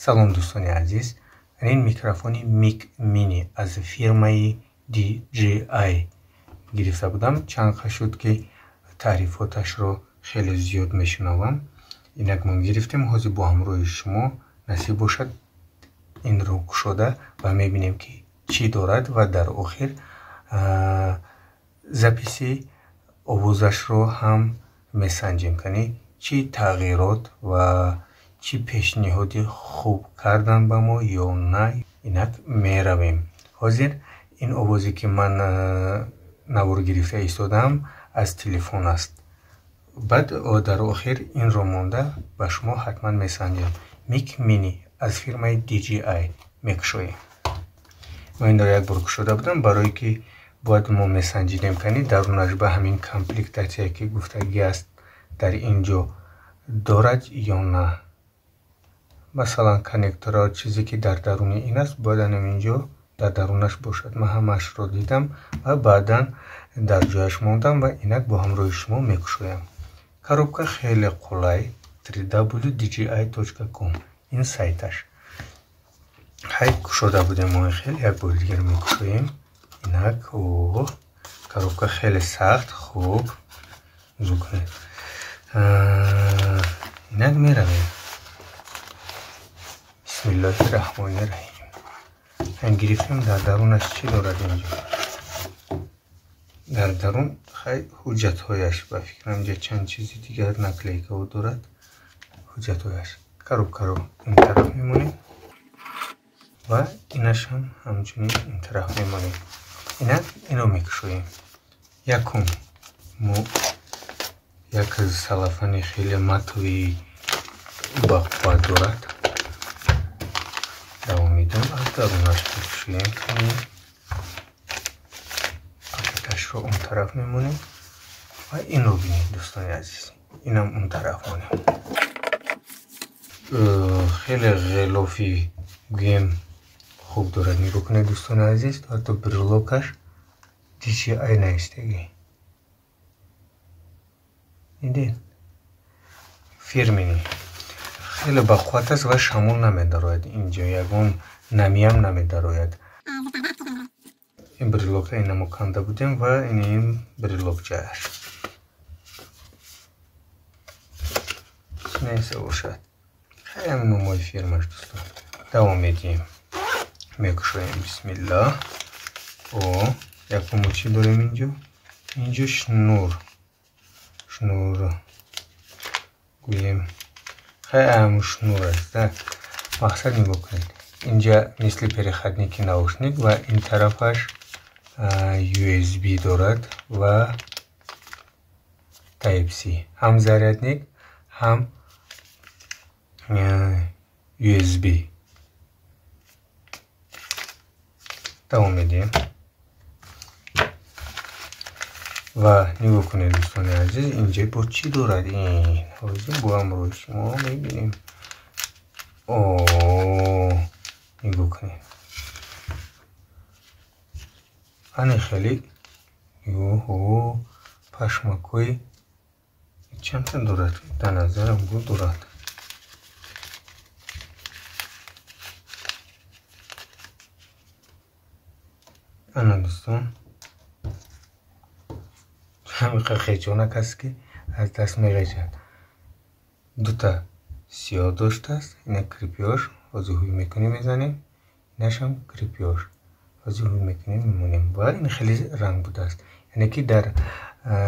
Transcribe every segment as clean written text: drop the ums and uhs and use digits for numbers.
سلام دوستان عزیز، این میکروفونی میک مینی از فیرمای DJI گرفته بودم. چند وقت شد که تعریفاتش رو خیلی زیاد میشنوم. اینک ما گرفتیم، حاضر با همراه شما نصیب باشد این رو گشوده و میبینیم که چی دارد و در آخر записи آوازش رو هم میسنجیم کنی چی تغییرات و چی پیشنهادی خوب کردن به ما یا نه. اینک میرویم. حاضر این آوازی که من نوار گرفته ایستادم از تلفن است. بعد در آخر این رو مونده به شما حتما میسنجیم. میک مینی از فیرمای DJI میکشویم. ما این رو یک بار کشوده بودم برای که باید ما میسنجیدیم کنی درونش به همین کامپلیکتاتی که گفتگی است در اینجا دارد یا نه. مثلا کنکتورها چیزی که در درون این است باید اینجا در درونش باشد. من همش رو دیدم و بعدا در جایش موندم و اینک با همراه شما میکشویم. коробка خیلی قلای www.dji.com این سایتش. های کشوده بودیم ما خیلی یک بار دیگر میکشویم. اینک коробка خیلی سخت خوب زو کنید. اینک میرویم. بسم الله الرحمن الرحیم. این گرفتیم در درونش چی دارد اینجا؟ در درون خیلی حجت هایش با فکرم اینجا چند چیزی دیگر نکلیکه او دارد. حجت هایش коробка رو این طرف میمونیم و اینش هم همچنین این طرف میمونیم. اینو میکشویم. یکم یک از سلفانی خیلی مطوی بقبا دارد. دوام میدم از درونش بکشویم کنیم. پاکتش رو اون طرف میمونیم و این رو بینید دوستان عزیز. اینم اون طرف مونیم. خیلی غلافی گیم خوب دارد. نگاه کنید دوستان عزیز. حتی برلوکش DJI نیستگی. دیدین؟ فیرمینی خیلی بقوت است و شمول نمیدارد. اینجا یکون نمی هم نمیدارد. این برلوک اینمو کنده بودیم و این برلوک جایش نیسته باشد. خیلی نمای فیرمش دوستان. دوام میدیم. میکشویم. بسم الله. یکمو چی داریم اینجا؟ اینجا شنور گوییم خیلی همون شنور است. مقصد نگاه کنید. اینجا مثل پریخدنیک ناوشنیک و این طرفش USB دارد و تایپ سی. هم زرادنیک هم USB. دوام میدیم و نگاه کنید دوستان عزیز. اینجا با چی دارد این؟ حاضر با هم روی شما میبینیم. نگاه کنید. این خیلی پشمکوی چند تا دارد. در نظرم بود دارد. انا دوستان همین خیچونک است که از دست میغیجد. دوتا سیاه داشته است. اینه کریپیاش وضوحی میکنیم میزنیم. اینش هم کریپیاش وضوحی میکنیم میمونیم و این خیلی رنگ بوده است. یعنی که در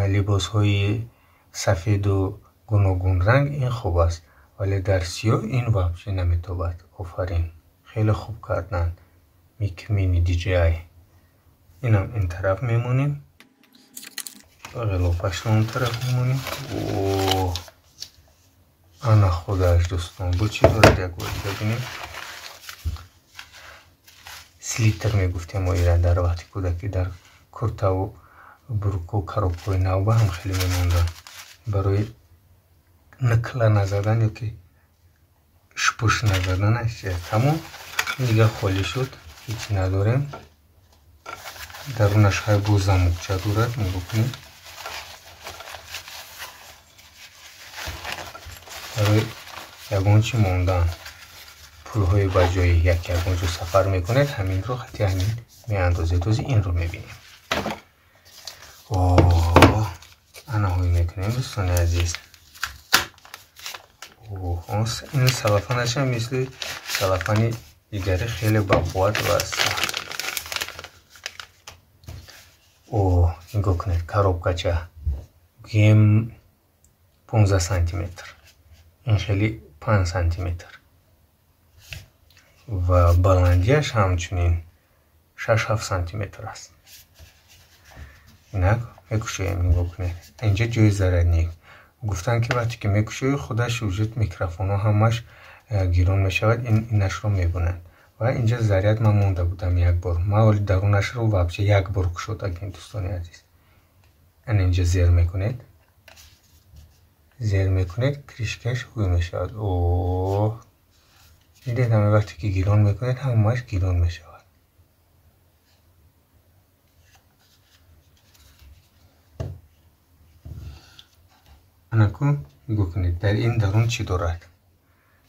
لباس های سفید و گوناگون رنگ این خوب است ولی در سیاه این واقعی نمیتوبد. آفرین خیلی خوب کردن. میک مینی DJI. اینم این طرف میمونیم. غلافش رو اون طرف میمونیم. انا خودش دوستان با چی دارد یک بار ببینیم. سلیتر میگفتیم ما ایران در وقتی کودکی در کرتا و بروکو коробкой نوبه هم خیلی میموندن برای نکله نزدن یا که شپوش نزدنش. تمام دیگه خالی شد. هیچی نداریم. درونش های بو زموکچه دارد. نگاه کنید. برای یگون چی موندن پولهای با جای یک اونجا سفر میکنید همین رو خطی همین میاندازه. دوزی این رو میبینیم. اوه انهایی میکنیم دوستان عزیز. این سلافانش هم مثل سلافانی دیگری خیلی با قوت و سخت. نگاه کنید коробкача گیم 15 سانتی متر، این خیلی 5 سانتی متر و بلندیش همچنین 6-7 سانتی متر است. اینک میکشویم. نگاه کنید اینجا جای ضرر نیست. گفتن که وقتی که میکشوی خودش وجود میکروفون ها همش گیرون میشود. اینش رو میبونن و اینجا ضریت من مونده بودم یک بار. ما ولی درونش رو وابچه یک بار کشودم دوستان عزیز. اینجا زیر میکنید، زیر میکنید کریشکش خوی میشود. میدید همه وقتی که گیرون میکنید همش گیرون میشود. انکو نگاه کنید در این درون چی دارد.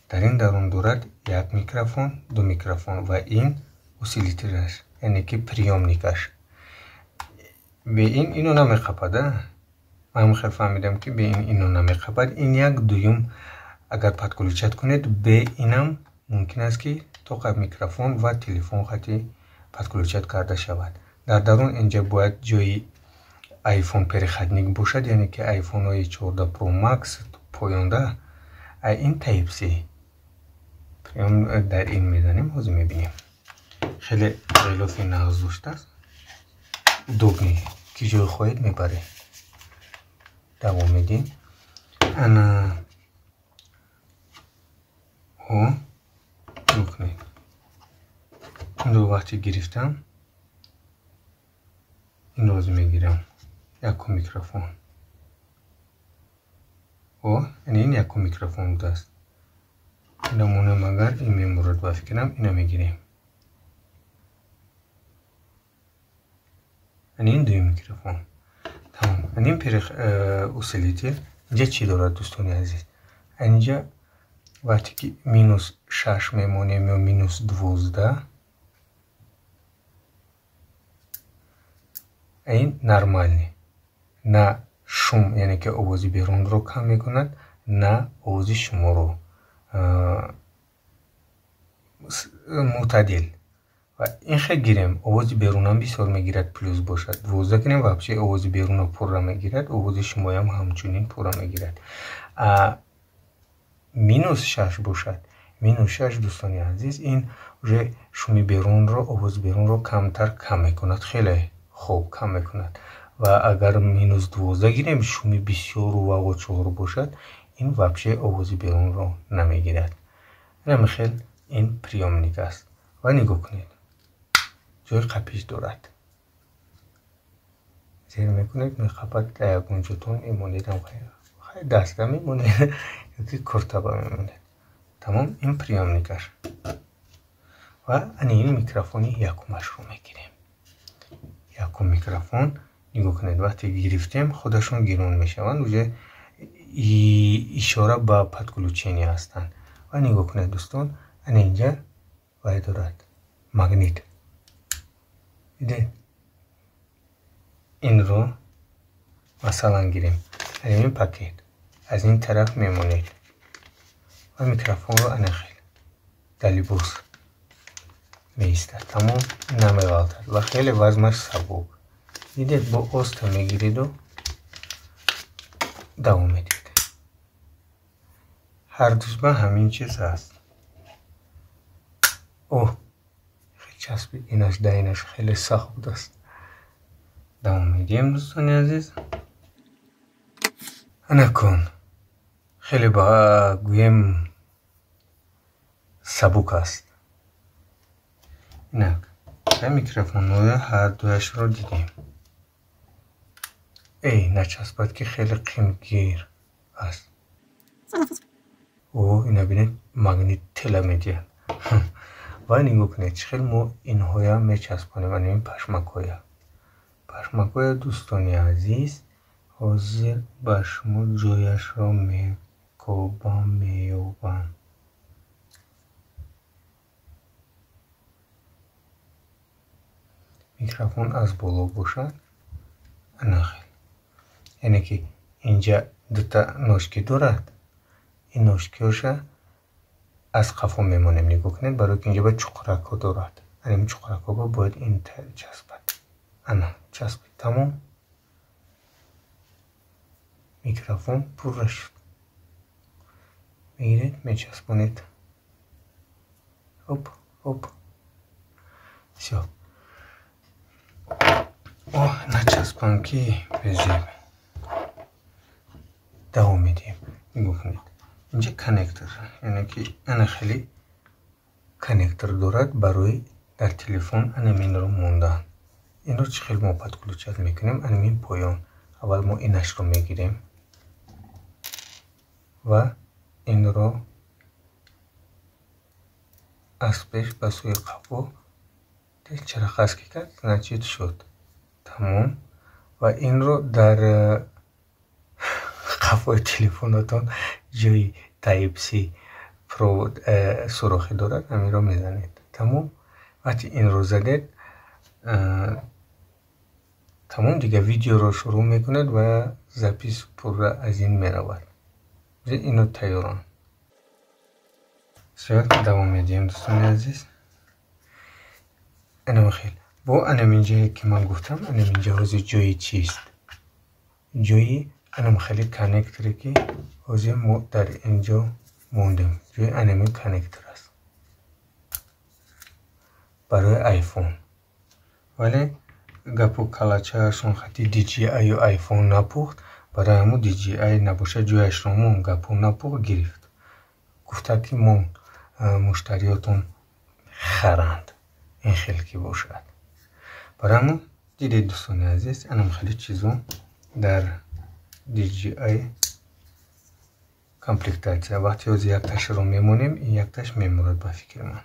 در این درون دارد یک میکروفون، دو میکروفون و این اسیلیترش یعنی که پریامنیکش. به اینو نمیخپده. من خیلی فهمیدم که به اینو نمیخپد. این یک دویم اگر پتکلوچت کنید به اینم ممکن است که توقع میکروفون و تلفن خطی پتکلوچت کرده شود. در درون اینجا باید جای آیفون پرخدنیک باشد، یعنی که آیفون های 14 پرو مکس پایانده این تایپ سی در این میزنیم. حاضر میبینیم خیلی غلافی نغز داشته است. دوبنی که جای خواهید میبره. دوام میدیم. انا بکنید این دو وقتی گرفتم این روز میگیرم یک میکروفون. این یک میکروفون بوده است. این نمونه مگر این میمورد با فکرم اینو میگیریم. این دوی میکروفون تمام. این اسیلیتر اینجا چی دارد دوستان عزیز. اینجا وقتی که -6 میمونیم یا -12 این نرمال نی. نه شوم یعنی که آوازی بیرون رو کم میکند، نه آوازی شما رو معتدل. و این خیلی گیریم آوازی بیرون هم بسیار میگیرد پلوس باشد. 12 کنیم و بچه آوازی بیرون رو پر میگیرد، آوازی شما هم همچنین پر میگیرد. -6 باشد. -6 دوستانی عزیز این شومی بیرون رو آواز بیرون رو کم میکند، خیلی خوب کم میکند. و اگر -12 گیریم شومی بسیار و 4 باشد این وابچه آوازی بیرون رو نمیگیرد. این پریامنیک است. و نگاه کنید جای قپیش دارد. زیر میکنید میخپد در گونجتون میمونید. هم خیلی دسته میمونید یکی کرتبه میمونید. تمام این پریامنیکش. و این میکروفونی یکمش رو میگیریم. یکم میکروفون نگاه کنید وقتی گرفتیم خودشون گیرون میشوند. وجه اشاره با پتکلوچینی هستند. و نگاه کنید دوستان اینجا باید دارد مگنیت. دیدید این رو مثلا گیریم این پاکت از این طرف میمونید و میکروفون رو انخیل دلیبوس میستد. تمام نمیغلطد و خیلی وزنش سبک. دیدید با اوست میگیرید و دوام میدید. هر دوزبه همین چیز هست. خیلی چسبید. اینش دینش خیلی سخت بود است. دوام میدیم دوستان عزیز. نکن خیلی با گویم سبک است. اینک میکروفون های هر دویش رو دیدیم. نچسبد که خیلی قیمتگیر است. اینا بینید مگنیت تله میدید. و نگاه کنید خیلی ما اینهای هم میچسبانیم. این پشمک های دوستانی عزیز حاضر به شما جایش را میکوبم میوبم. микрофон аз боло бошад, ана хел. Яъне ки инҷа дута ношки дорад. ин ношкиёша аз қафо мемонем. нигоҳ кунед, барои ки инҷа ба чуқуракҳо дорад. ин чуқуракҳоро бояд ин часпад. ана часпид. тамом. микрофон пурра шуд. мегиред, мечаспонед. оп оп. всё. начаспам ки безеб. давом медиҳем. нигоҳ кунед. инҷа коннектор. яъне ки ана хеле коннектор дорад барои дар телефон анаминро мондан. инро чӣ хел мо подключат мекунем? анамин поён. аввал мо инашро мегирем ва инро аз пеш ба сӯи қафо чара қасд кард, значит шуд. тамом. ва инро дар қафои телефонатон ҷои Type C провод сурохи дорад, аминро мезанед. тамом. вақти инро задед, тамом дига видеоро шурӯъ мекунед ва запис пурра аз ин меравад. ино тайёрам. давом медиҳем дӯстони азиз. анамахел бо анаминҷае ки ман гуфтам, анаминҷа ҳозир ҷои чист? ҷои анамахели коннекторе ки ҳозир мо дар инҷо мондем. ҷои анамин коннектор аст барои айфон. вале гапу калачаашон хати DJI ё айфон напухт. барои ҳамун DJI набошад, ҷояшро монд, гапу напухт гирифт. гуфта ки мон муштариётон харанд. ин хел ки бошад. барои ҳамун дидед дӯстони азиз, анам хеле чизо дар DJI комплектация. вақти ҳозир якташро мемонем, ин якташ мемурад ба фикри ман.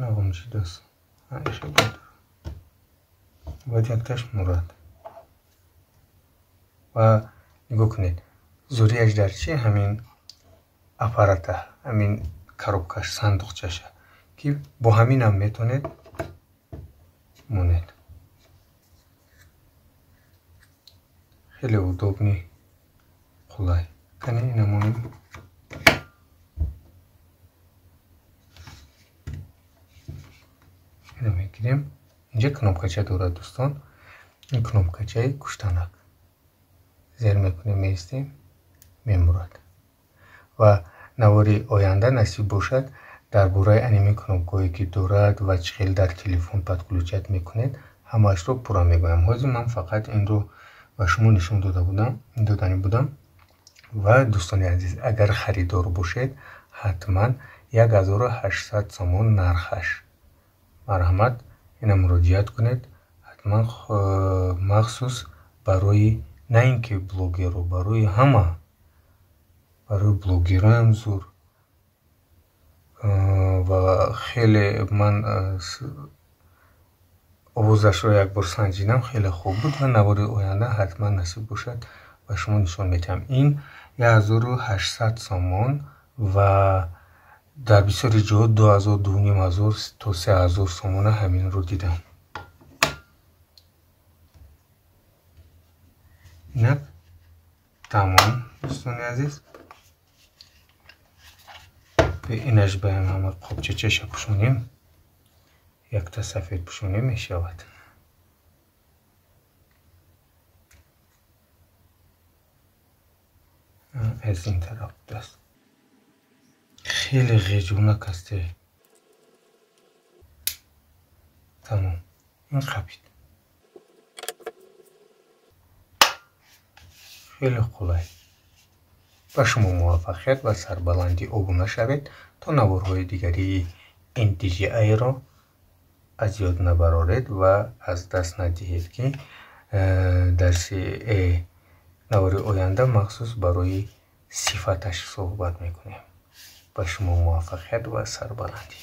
нағом чидост. бояд якташ мурад. ва нигоҳ кунед. зурияш дар чи? ҳамин аппарата, ҳамин коробкаш, сандуқчаша ки бо ҳаминам метонед монед. хеле удобни, қулай. кане инамонем. ино мегирем. инҷа кнопкача дорад дӯстон. ин кнопкачаи куштанак. зер мекунем, меистем, мемурад. ва навори оянда насиб бошад дар бораи аними кнопкаҳое ки дорад ва чӣ хел дар телефон подключат мекунед, ҳамаашро пурра мегӯям. ҳозир ман фақат инро ба шумо нишон додани будам. ва дӯстони азиз, агар харидор бошед, ҳатман 1800 сомон нархаш. марҳамат, ина муроҷиат кунед. ҳатман махсус барои на ин ки блогеру, барои ҳама, барои блогероям зур. ва хеле ман овозашро якбор санҷидам, хеле хуб буд ва навори оянда ҳатман насиб бошад ба шумо нишон медиҳам. ин 1800 сомон ва дар бисёри ҷоҳо 2500 то 3000 сомона ҳаминро дидам. инак тамом дӯстони азиз. инаш ба ҳама қобчачаша пӯшонем. якта сафед пӯшонем мешавад. аз ин тараф будаст. хеле ғеҷонак асте. тамом. ин қабид. хеле қулай. ба шумо муваффақият ва сарбаландӣ обуна шавед, то наворҳои дигари ин DJI-ро аз ёд набароред ва аз даст надиҳед ки дарси навори оянда махсус барои сифаташ суҳбат мекунем. ба шумо муваффақият ва сарбаландӣ.